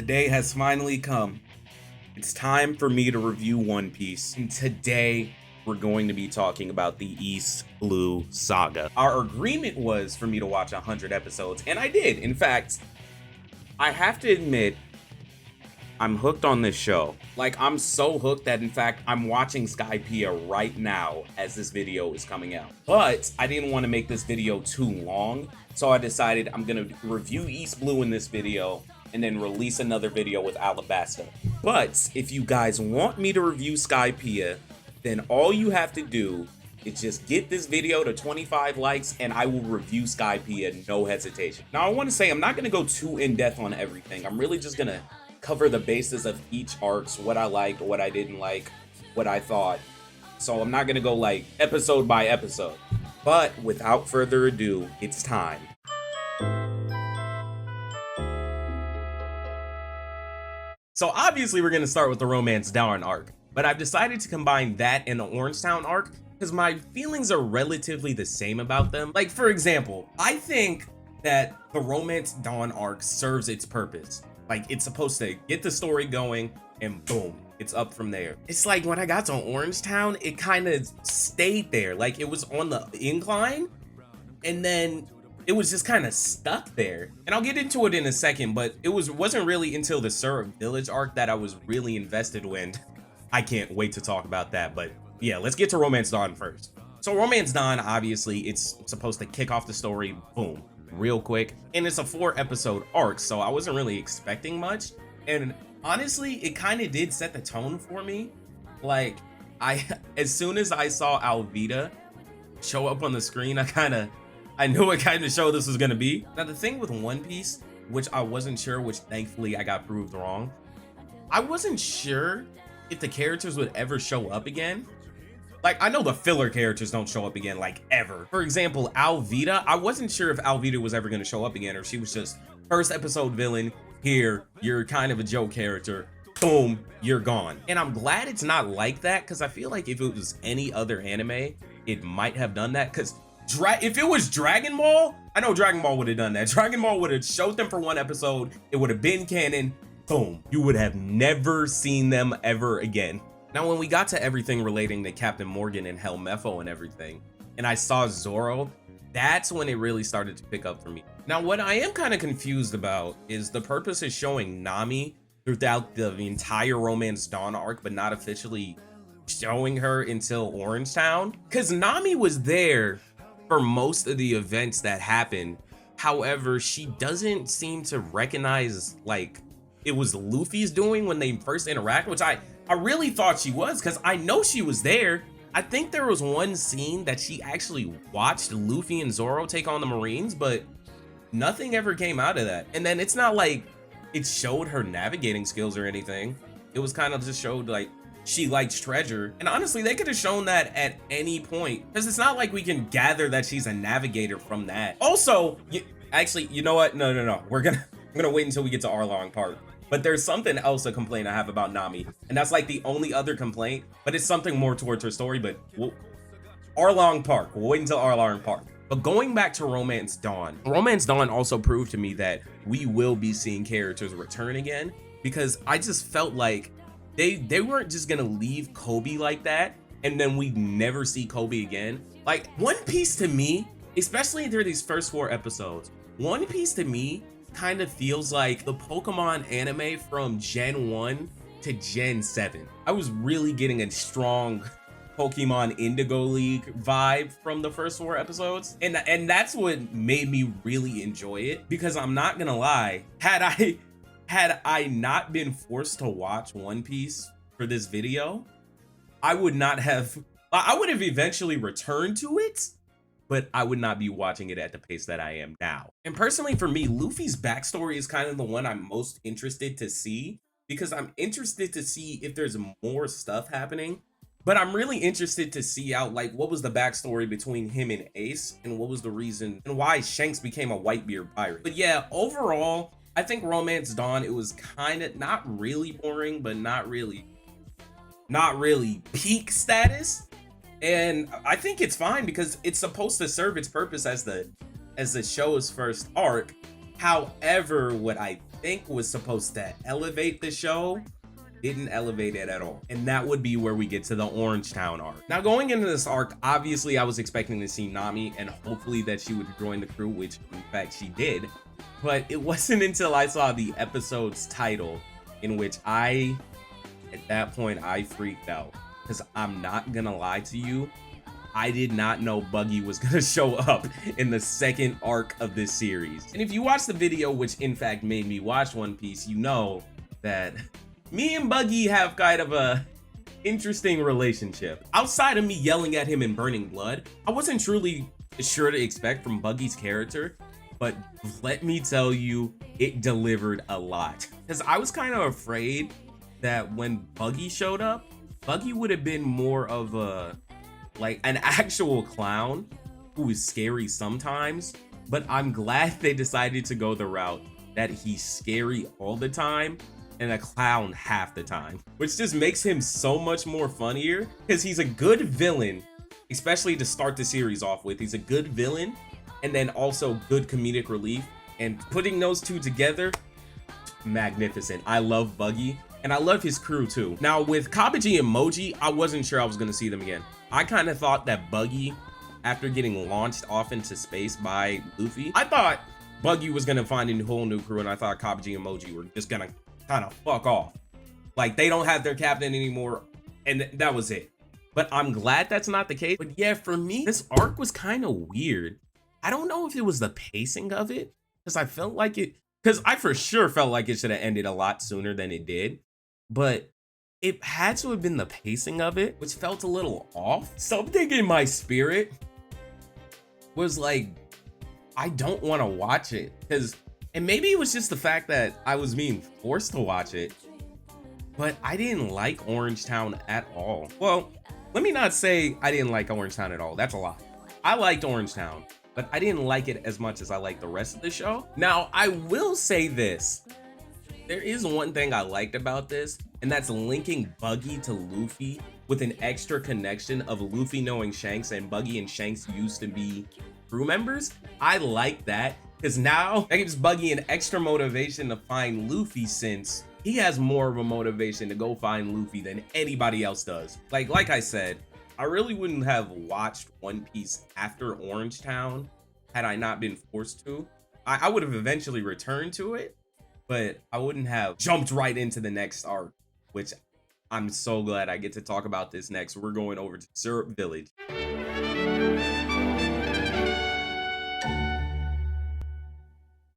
The day has finally come. It's time for me to review One Piece. And today, we're going to be talking about the East Blue Saga. Our agreement was for me to watch 100 episodes, and I did. In fact, I have to admit, I'm hooked on this show. Like, I'm so hooked that, in fact, I'm watching Skypiea right now as this video is coming out. But I didn't want to make this video too long, so I decided I'm going to review East Blue in this video and then release another video with Alabasta. But if you guys want me to review Skypiea, then all you have to do is just get this video to 25 likes and I will review Skypiea, no hesitation. Now, I want to say I'm not going to go too in-depth on everything. I'm really just going to cover the basis of each arcs, what I liked, what I didn't like, what I thought. So I'm not going to go like episode by episode. But without further ado, it's time. So obviously we're going to start with the Romance Dawn arc, but I've decided to combine that and the Orangetown arc because my feelings are relatively the same about them. Like, for example, I think that the Romance Dawn arc serves its purpose. Like, it's supposed to get the story going and boom, it's up from there. It's like when I got to Orangetown, it kind of stayed there. Like, it was on the incline and then it was just kind of stuck there. And I'll get into it in a second, but it wasn't really until the Syrup Village arc that I was really invested in. I can't wait to talk about that, but yeah, let's get to Romance Dawn first. So Romance Dawn, obviously, it's supposed to kick off the story, boom, real quick. And it's a 4-episode arc, so I wasn't really expecting much. And honestly, it kind of did set the tone for me. Like, as soon as I saw Alvida show up on the screen, I knew what kind of show this was gonna be. Now, the thing with One Piece, which I wasn't sure, which thankfully I got proved wrong, I wasn't sure if the characters would ever show up again. Like, I know the filler characters don't show up again, like, ever. For example, Alvida, I wasn't sure if Alvida was ever gonna show up again, or she was just first episode villain, here, you're kind of a joke character, boom, you're gone. And I'm glad it's not like that, because I feel like if it was any other anime, it might have done that, because if it was Dragon Ball, I know Dragon Ball would have done that. Dragon Ball would have showed them for one episode. It would have been canon. Boom. You would have never seen them ever again. Now, when we got to everything relating to Captain Morgan and Helmepho and everything, and I saw Zoro, that's when it really started to pick up for me. Now, what I am kind of confused about is the purpose of showing Nami throughout the entire Romance Dawn arc, but not officially showing her until Orangetown. Because Nami was there for most of the events that happen. However, she doesn't seem to recognize like it was Luffy's doing when they first interact, which I really thought she was, because I know she was there. I think there was one scene that she actually watched Luffy and Zoro take on the Marines, but nothing ever came out of that. And then it's not like it showed her navigating skills or anything. It was kind of just showed like she likes treasure. And honestly, they could have shown that at any point, because it's not like we can gather that she's a navigator from that. Also, actually, you know what? No. I'm gonna wait until we get to Arlong Park. But there's something else, a complaint I have about Nami, and that's like the only other complaint, but it's something more towards her story. But Arlong Park, we'll wait until Arlong Park. But going back to Romance Dawn also proved to me that we will be seeing characters return again, because I just felt like they weren't just gonna leave Kobe like that and then we never see Kobe again. Like, One Piece to me, especially through these first 4 episodes, One Piece to me kind of feels like the Pokemon anime from Gen 1 to Gen 7. I was really getting a strong Pokemon Indigo League vibe from the first 4 episodes, and that's what made me really enjoy it, because I'm not gonna lie, had I not been forced to watch One Piece for this video, I would have eventually returned to it, but I would not be watching it at the pace that I am now. And personally for me, Luffy's backstory is kind of the one I'm most interested to see, because I'm interested to see if there's more stuff happening, but I'm really interested to see out like what was the backstory between him and Ace, and what was the reason and why Shanks became a Whitebeard pirate. But yeah, overall, I think Romance Dawn, it was kind of not really boring, but not really peak status. And I think it's fine because it's supposed to serve its purpose as the show's first arc. However, what I think was supposed to elevate the show didn't elevate it at all. And that would be where we get to the Orangetown arc. Now, going into this arc, obviously I was expecting to see Nami and hopefully that she would join the crew, which in fact she did. But it wasn't until I saw the episode's title in which at that point, I freaked out. Because I'm not gonna lie to you, I did not know Buggy was gonna show up in the second arc of this series. And if you watch the video, which in fact made me watch One Piece, you know that me and Buggy have kind of a interesting relationship. Outside of me yelling at him and burning blood, I wasn't truly sure to expect from Buggy's character, but let me tell you, it delivered a lot. Because I was kind of afraid that when Buggy showed up, Buggy would have been more of like an actual clown who is scary sometimes, but I'm glad they decided to go the route that he's scary all the time and a clown half the time, which just makes him so much more funnier because he's a good villain, especially to start the series off with. He's a good villain and then also good comedic relief, and putting those two together, magnificent. I love Buggy and I love his crew too. Now with Kabaji and Moji, I wasn't sure I was gonna see them again. I kind of thought that Buggy, after getting launched off into space by Luffy, I thought Buggy was gonna find a whole new crew, and I thought Kabaji and Moji were just gonna kind of fuck off. Like they don't have their captain anymore, and that was it. But I'm glad that's not the case. But yeah, for me, this arc was kind of weird. I don't know if it was the pacing of it, because I felt like because I for sure felt like it should have ended a lot sooner than it did. But it had to have been the pacing of it, which felt a little off. Something in my spirit was like, I don't want to watch it. And maybe it was just the fact that I was being forced to watch it, but I didn't like Orangetown at all. Well, let me not say I didn't like Orangetown at all. That's a lie. I liked Orangetown, but I didn't like it as much as I liked the rest of the show. Now, I will say this. There is one thing I liked about this, and that's linking Buggy to Luffy with an extra connection of Luffy knowing Shanks, and Buggy and Shanks used to be crew members. I like that, because now that gives Buggy an extra motivation to find Luffy, since he has more of a motivation to go find Luffy than anybody else does. Like I said, I really wouldn't have watched One Piece after Orangetown had I not been forced to. I would have eventually returned to it, but I wouldn't have jumped right into the next arc, which I'm so glad I get to talk about this next. We're going over to Syrup Village.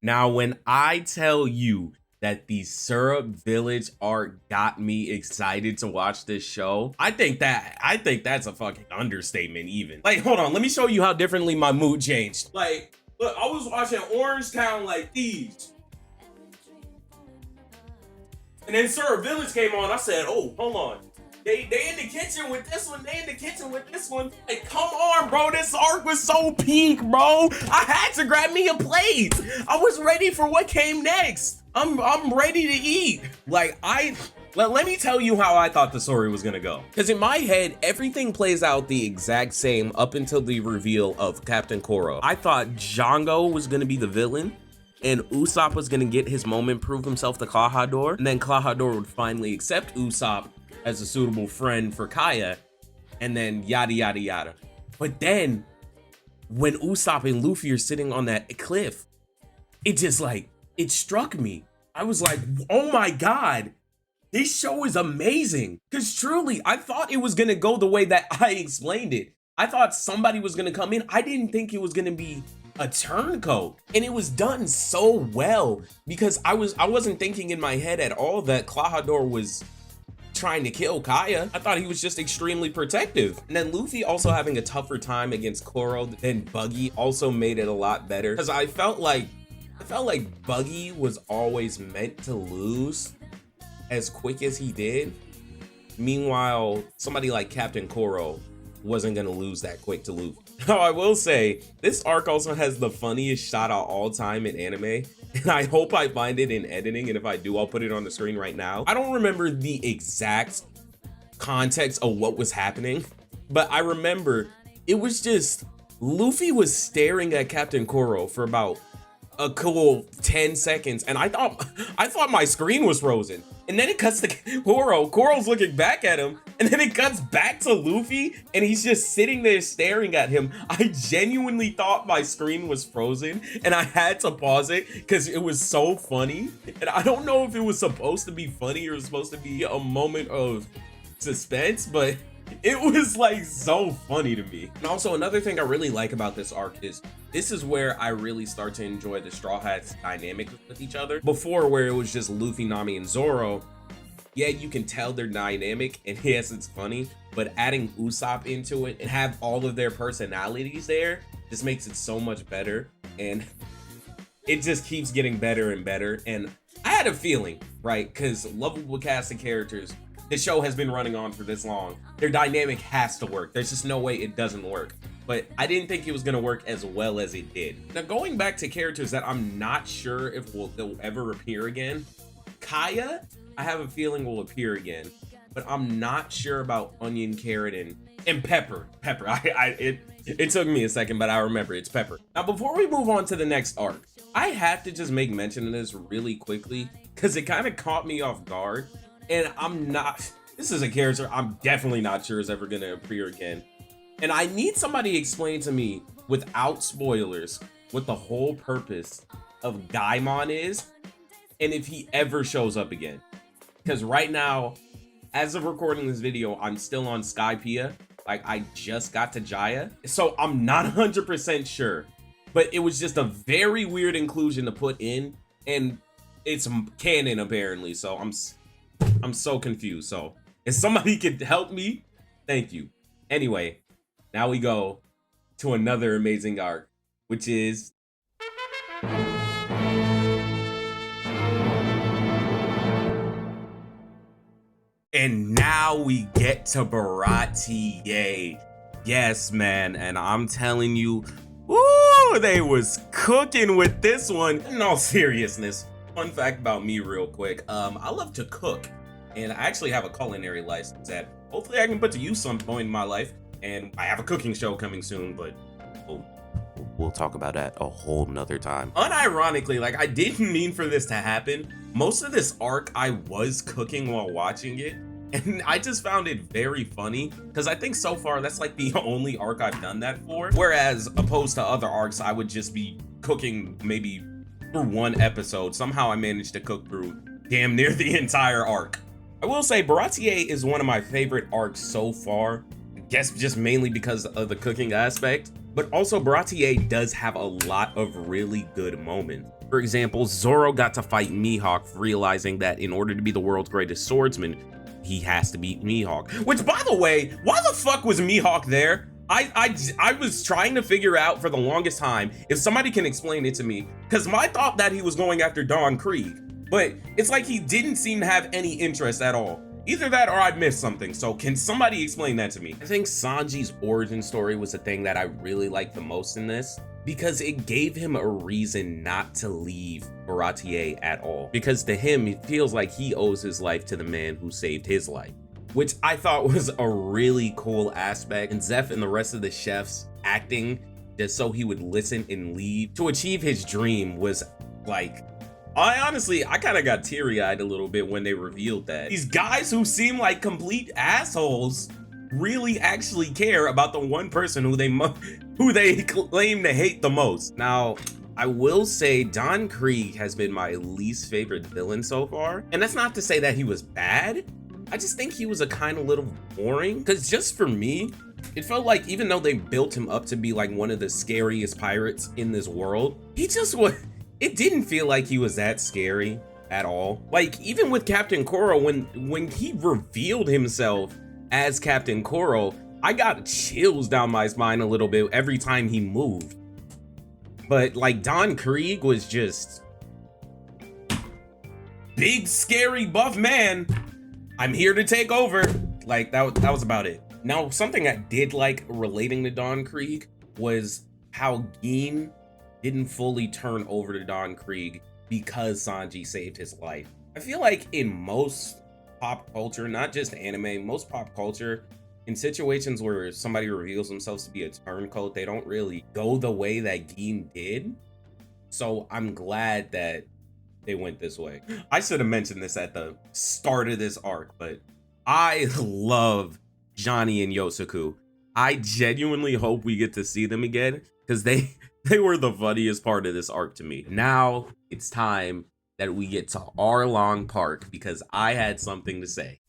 Now, when I tell you that the Syrup Village arc got me excited to watch this show, I think that's a fucking understatement even. Like, hold on, let me show you how differently my mood changed. Like, look, I was watching Orangetown like these. And then Syrup Village came on. I said, oh, hold on. They in the kitchen with this one. They in the kitchen with this one. Like, come on, bro. This arc was so peak, bro. I had to grab me a plate. I was ready for what came next. I'm ready to eat. Like, let me tell you how I thought the story was gonna go. Because in my head, everything plays out the exact same up until the reveal of Captain Koro. I thought Django was gonna be the villain, and Usopp was gonna get his moment, prove himself to Klahadore, and then Klahadore would finally accept Usopp as a suitable friend for Kaya, and then yada yada yada. But then, when Usopp and Luffy are sitting on that cliff, it just like, it struck me. I was like, oh my god, this show is amazing. Because truly, I thought it was gonna go the way that I explained it. I thought somebody was gonna come in. I didn't think it was gonna be a turncoat, and it was done so well, because I wasn't thinking in my head at all that Klahadore was trying to kill Kaya. I thought he was just extremely protective. And then Luffy also having a tougher time against Koro than Buggy also made it a lot better, because I felt like Buggy was always meant to lose as quick as he did. Meanwhile, somebody like Captain Koro wasn't gonna lose that quick to Luffy. Now, I will say, this arc also has the funniest shot of all time in anime, and I hope I find it in editing, and if I do, I'll put it on the screen right now. I don't remember the exact context of what was happening, but I remember it was just Luffy was staring at Captain Koro for about a cool 10 seconds, and I thought my screen was frozen. And then it cuts to Koro's looking back at him, and then it cuts back to Luffy, and he's just sitting there staring at him. I genuinely thought my screen was frozen, and I had to pause it because it was so funny. And I don't know if it was supposed to be funny or supposed to be a moment of suspense, but it was like so funny to me. And also another thing I really like about this arc is this is where I really start to enjoy the Straw Hats dynamic with each other. Before, where it was just Luffy, Nami, and Zoro, yeah, you can tell they're dynamic and yes, it's funny, but adding Usopp into it and have all of their personalities there just makes it so much better, and it just keeps getting better and better. And I had a feeling, right, because lovable cast of characters, the show has been running on for this long, their dynamic has to work. There's just no way it doesn't work. But I didn't think it was gonna work as well as it did. Now, going back to characters that I'm not sure if they'll ever appear again, Kaya, I have a feeling will appear again, but I'm not sure about Onion, Carrot, and Pepper. It took me a second, but I remember it's Pepper. Now, before we move on to the next arc, I have to just make mention of this really quickly because it kind of caught me off guard. And this is a character I'm definitely not sure is ever gonna appear again. And I need somebody to explain to me, without spoilers, what the whole purpose of Gaimon is, and if he ever shows up again. Because right now, as of recording this video, I'm still on Skypiea. Like, I just got to Jaya. So I'm not 100% sure. But it was just a very weird inclusion to put in, and it's canon apparently, so I'm so confused. So if somebody could help me, thank you. Anyway, now we go to another amazing arc, which is and now we get to Baratie. Yes, man, and I'm telling you, woo, they was cooking with this one. In all seriousness, fun fact about me real quick, I love to cook, and I actually have a culinary license that hopefully I can put to use some point in my life, and I have a cooking show coming soon, but we'll talk about that a whole nother time. Unironically, like, I didn't mean for this to happen. Most of this arc I was cooking while watching it, and I just found it very funny because I think so far that's like the only arc I've done that for. Whereas opposed to other arcs, I would just be cooking maybe for one episode. Somehow I managed to cook through damn near the entire arc. I will say Baratie is one of my favorite arcs so far. I guess just mainly because of the cooking aspect, but also Baratie does have a lot of really good moments. For example, Zoro got to fight Mihawk, realizing that in order to be the world's greatest swordsman, he has to beat Mihawk. Which, by the way, why the fuck was Mihawk there? I was trying to figure out for the longest time if somebody can explain it to me, because my thought that he was going after Don Krieg, but it's like he didn't seem to have any interest at all. Either that or I missed something, so can somebody explain that to me? I think Sanji's origin story was the thing that I really liked the most in this, because it gave him a reason not to leave Baratie at all. Because to him, it feels like he owes his life to the man who saved his life, which I thought was a really cool aspect. And Zeph and the rest of the chefs acting just so he would listen and leave to achieve his dream was like, I kind of got teary-eyed a little bit when they revealed that these guys who seem like complete assholes really actually care about the one person who they claim to hate the most. Now, I will say Don Krieg has been my least favorite villain so far, and that's not to say that he was bad. I just think he was a kind of little boring, because just for me, it felt like even though they built him up to be like one of the scariest pirates in this world, he just was. It didn't feel like he was that scary at all. Like, even with Captain Koro, when he revealed himself as Captain Koro, I got chills down my spine a little bit every time he moved. But like, Don Krieg was just big, scary, buff man. I'm here to take over. Like, that was about it. Now, something I did like relating to Don Krieg was how Gin didn't fully turn over to Don Krieg because Sanji saved his life. I feel like in most pop culture, not just anime, most pop culture, in situations where somebody reveals themselves to be a turncoat, they don't really go the way that Gin did. So I'm glad that they went this way. I should have mentioned this at the start of this arc, but I love Johnny and Yosaku. I genuinely hope we get to see them again because they were the funniest part of this arc to me. Now it's time that we get to Arlong Park because I had something to say.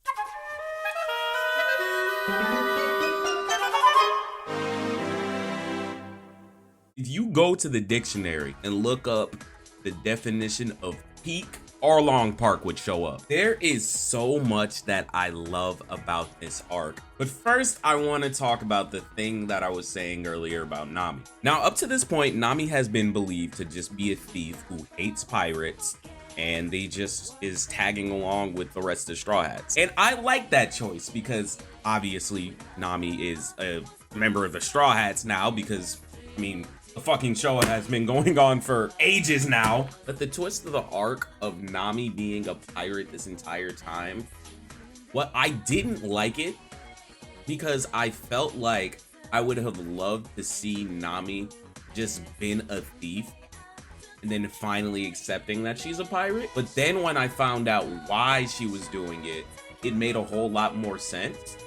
If you go to the dictionary and look up the definition of peak, Arlong Park would show up. There is so much that I love about this arc. But first, I want to talk about the thing that I was saying earlier about Nami. Now, up to this point, Nami has been believed to just be a thief who hates pirates, and they just is tagging along with the rest of Straw Hats. And I like that choice because obviously Nami is a member of the Straw Hats now because, I mean, the fucking show has been going on for ages now. But the twist of the arc of Nami being a pirate this entire time, what I didn't like it because I felt like I would have loved to see Nami just been a thief and then finally accepting that she's a pirate. But then when I found out why she was doing it, it made a whole lot more sense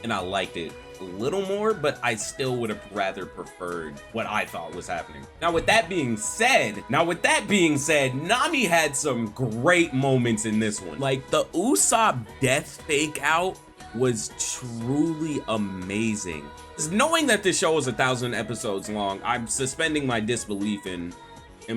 and I liked it a little more, but I still would have rather preferred what I thought was happening. Now with that being said, Nami had some great moments in this one. Like the Usopp death fake out was truly amazing. Knowing that this show is 1,000 episodes long, I'm suspending my disbelief and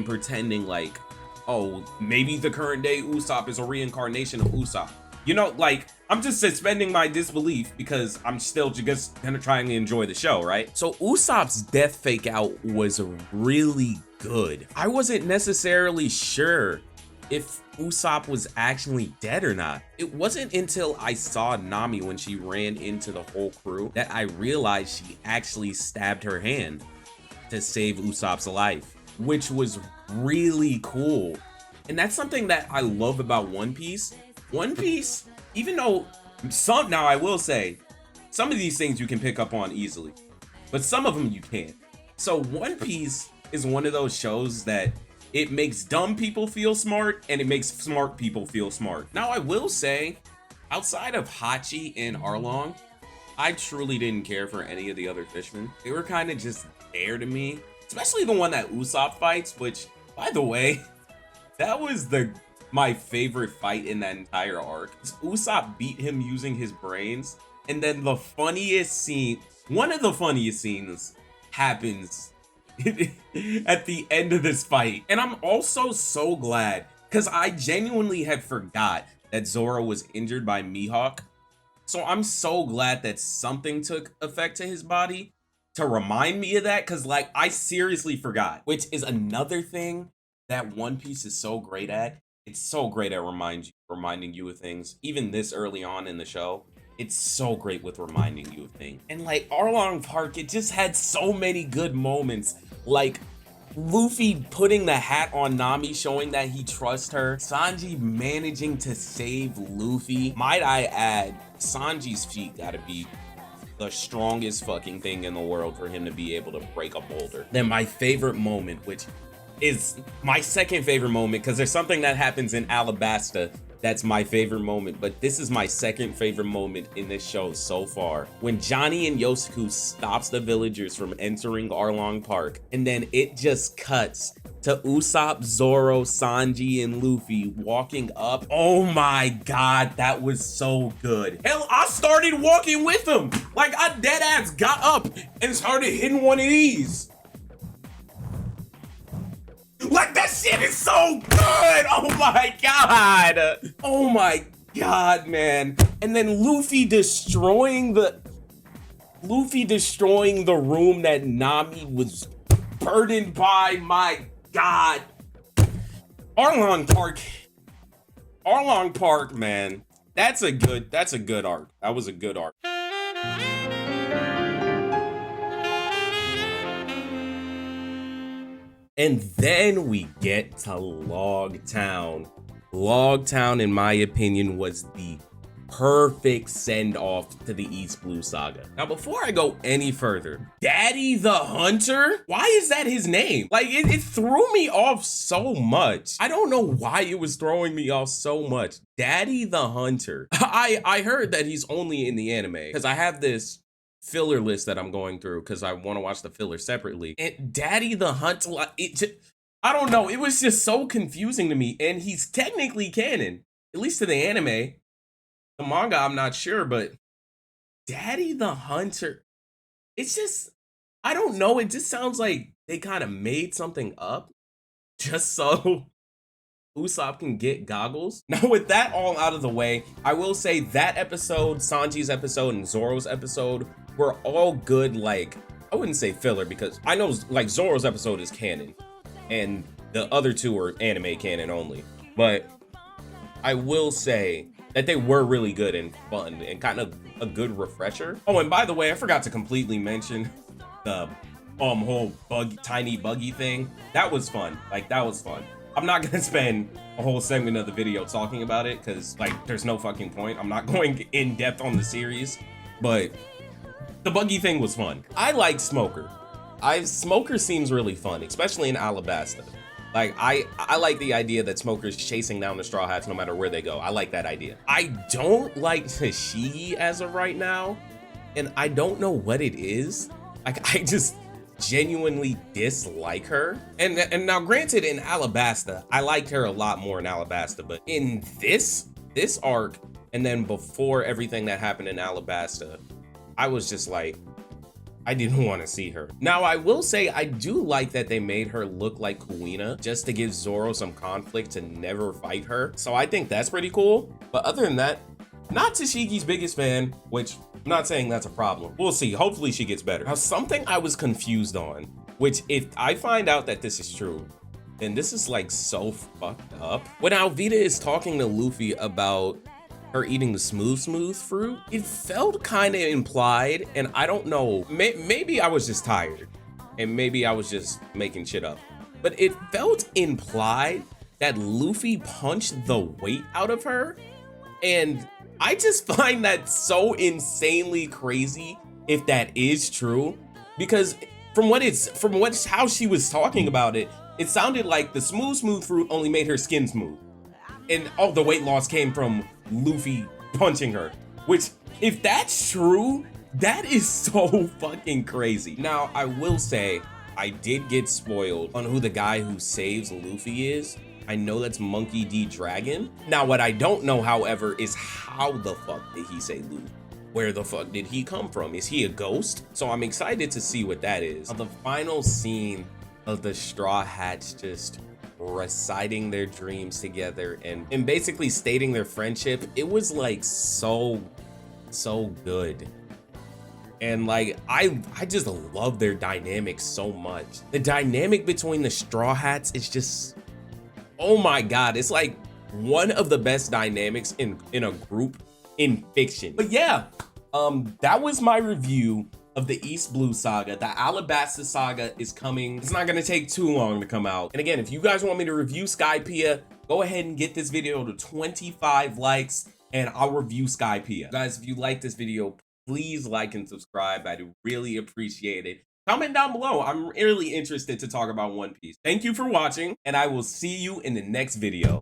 pretending like, oh, maybe the current day Usopp is a reincarnation of Usopp. You know, like, I'm just suspending my disbelief because I'm still just gonna try and enjoy the show, right? So Usopp's death fake out was really good. I wasn't necessarily sure if Usopp was actually dead or not. It wasn't until I saw Nami when she ran into the whole crew that I realized she actually stabbed her hand to save Usopp's life, which was really cool. And that's something that I love about One Piece. One Piece, even though now I will say, some of these things you can pick up on easily, but some of them you can't. So One Piece is one of those shows that it makes dumb people feel smart and it makes smart people feel smart. Now I will say, outside of Hachi and Arlong, I truly didn't care for any of the other fishmen. They were kind of just there to me, especially the one that Usopp fights, which, by the way, that was my favorite fight in that entire arc. Usopp beat him using his brains, and then the funniest scene, one of the funniest scenes happens at the end of this fight. And I'm also so glad, because I genuinely had forgot that Zoro was injured by Mihawk. So I'm so glad that something took effect to his body to remind me of that, because like I seriously forgot, which is another thing that One Piece is so great at. It's so great at reminding you of things. Even this early on in the show, it's so great with reminding you of things. And like Arlong Park, it just had so many good moments. Like Luffy putting the hat on Nami, showing that he trusts her. Sanji managing to save Luffy. Might I add, Sanji's feet gotta be the strongest fucking thing in the world for him to be able to break a boulder. Then my favorite moment, which is my second favorite moment, because there's something that happens in Alabasta that's my favorite moment, but this is my second favorite moment in this show so far. When Johnny and Yosaku stops the villagers from entering Arlong Park, and then it just cuts to Usopp, Zoro, Sanji, and Luffy walking up. Oh my god, that was so good. Hell, I started walking with them. Like, I deadass got up and started hitting one of these. Like, that shit is so good! Oh my god! Oh my god, man. And then Luffy destroying the room that Nami was burdened by. My god. Arlong Park, man. That's a good arc. That was a good arc. And then we get to Log Town. Log Town, in my opinion, was the perfect send off to the East Blue Saga. Now, before I go any further, Daddy the Hunter? Why is that his name? Like, it threw me off so much. I don't know why it was throwing me off so much. Daddy the Hunter. I heard that he's only in the anime because I have this filler list that I'm going through because I want to watch the filler separately. And Daddy the Hunter, I don't know. It was just so confusing to me. And he's technically canon, at least to the anime. The manga, I'm not sure, but Daddy the Hunter, it's just, I don't know. It just sounds like they kind of made something up just so Usopp can get goggles. Now, with that all out of the way, I will say that episode, Sanji's episode, and Zoro's episode were all good, like, I wouldn't say filler because I know, like, Zoro's episode is canon and the other two are anime canon only. But I will say that they were really good and fun and kind of a good refresher. Oh, and by the way, I forgot to completely mention the whole tiny buggy thing. That was fun. Like, that was fun. I'm not gonna spend a whole segment of the video talking about it because, like, there's no fucking point. I'm not going in depth on the series, but the buggy thing was fun. I like Smoker. Smoker seems really fun, especially in Alabasta. Like, I like the idea that Smoker's chasing down the Straw Hats no matter where they go. I like that idea. I don't like Tashigi as of right now, and I don't know what it is. Like, I just genuinely dislike her. And now, granted, in Alabasta, I liked her a lot more in Alabasta, but in this arc, and then before everything that happened in Alabasta, I was just like, I didn't want to see her. Now, I will say I do like that they made her look like Kuina just to give Zoro some conflict to never fight her. So I think that's pretty cool. But other than that, not Tashigi's biggest fan, which I'm not saying that's a problem. We'll see. Hopefully she gets better. Now, something I was confused on, which if I find out that this is true, then this is like so fucked up. When Alvida is talking to Luffy about her eating the smooth fruit, it felt kind of implied, and I don't know, maybe I was just tired and maybe I was just making shit up, but it felt implied that Luffy punched the weight out of her, and I just find that so insanely crazy if that is true, because from how she was talking about it, it sounded like the smooth fruit only made her skin smooth, and all the weight loss came from Luffy punching her, which, if that's true, that is so fucking crazy. Now, I will say I did get spoiled on who the guy who saves Luffy is. I know that's Monkey D. Dragon. Now, what I don't know, however, is how the fuck did he save Luffy? Where the fuck did he come from? Is he a ghost? So I'm excited to see what that is. The final scene of the Straw Hats just reciting their dreams together and basically stating their friendship, it was like so good. And like, I just love their dynamic so much. The dynamic between the Straw Hats is just, oh my god, it's like one of the best dynamics in a group in fiction. But yeah, that was my review of the East Blue Saga. The Alabasta Saga is coming. It's not gonna take too long to come out. And again, if you guys want me to review Skypiea, go ahead and get this video to 25 likes and I'll review Skypiea. Guys, if you like this video, please like and subscribe. I'd really appreciate it. Comment down below. I'm really interested to talk about One Piece. Thank you for watching, and I will see you in the next video.